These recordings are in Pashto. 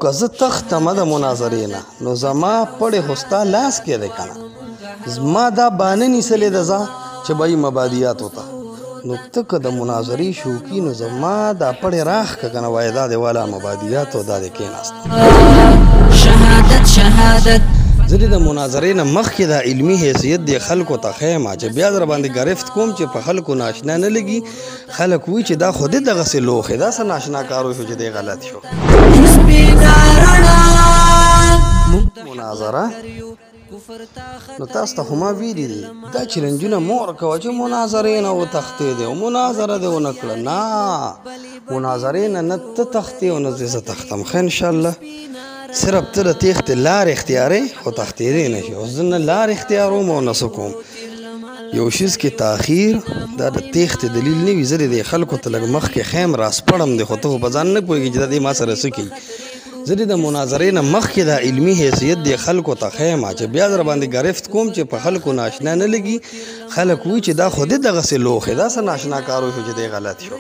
که زه تختمه د مناظرې نه نو زما پړې خو ستا لاس کې دی که نه زما دا بانه نیسلې ده ځه چې به مبادیاتو ته نو ته که د مناظرې شوقي نو زما دا پړې راښ که که نه وایې دا دی والا مبادیاتو دا دی کېناست زه د مناظرې نه مخکې دا علمي حیثیت دی خلکو ته ښیم چې بیا در باندې ګرفت کوم چې په خلکو ناشنا نه لګي خلک وایي چې دا خو دې دغسې لوښې دا څه ناشنا کار شو چې دی غلط شو مناظره نو تاسو ته خو ما ویلي دي دا چیلنجونه مه ورکوه چې مناظرې نه وتښتېدې او مناظره دې ونه کړه نه مناظرې نه ته تښتې او نه زه تښتم ښه انشاءالله صرف ته د تېښتې لار اختیارې خو تښتېدی نه شي او زه نه لار اختیاروم او نه څه کوم یو شیز کې تاخیر دا د تېښتې دلیل نه وي زه دې خلکو ته لږ مخکې خیم راسپړم دی خو ته خو په ځان نه پوهېږي چې دا دې ما سره څه کوي زه د مناظرې نه مخکې دا علمي حیثیت دی خلکو ته ښیم چې بیا در باندې ګرفت کوم چې په خلکو ناشنا نه لګي خلک وایي چې دا خو دې دغسې لوښې دا څه ناشنا کار شو چې دی غلط شو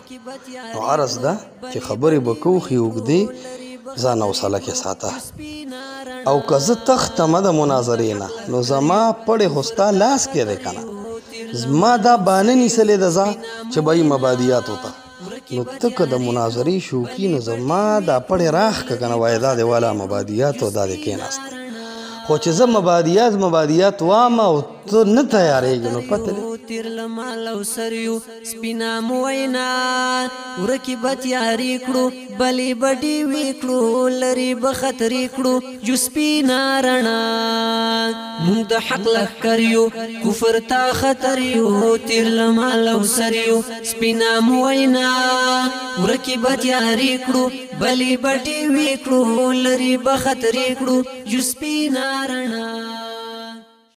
نو عرض ده چې خبرې به کوو ښې اوږدې ځان حوصله کې ساته او که زه تختمه د مناظرې نه نو زما پړې خو ستا لاس کې دی که نه زما دا بانه نیسلې ده ځه چې به مبادیاتو ته نو ته که د مناظرې شوقي نو زما دا پړې راښ که که نه وایې دا دی والا مبادیاتو دا دی کېناست خو چې زه مبادیات وام او ته نه تیارېږي نو پته دی تیر لمال او سریو سپینا مو وینا ورکی به تیارې کړو بلې به ډیوې کړو لرې به خطرې کړو جو سپینا رڼا مونږ د حق لښکر یو کفر ته خطر یو تیر لمال او سریو سپینا مو وینا ورکی به تیارې کړو بلې به ډیوې کړو لرې به خطرې کړو جو سپینا رڼا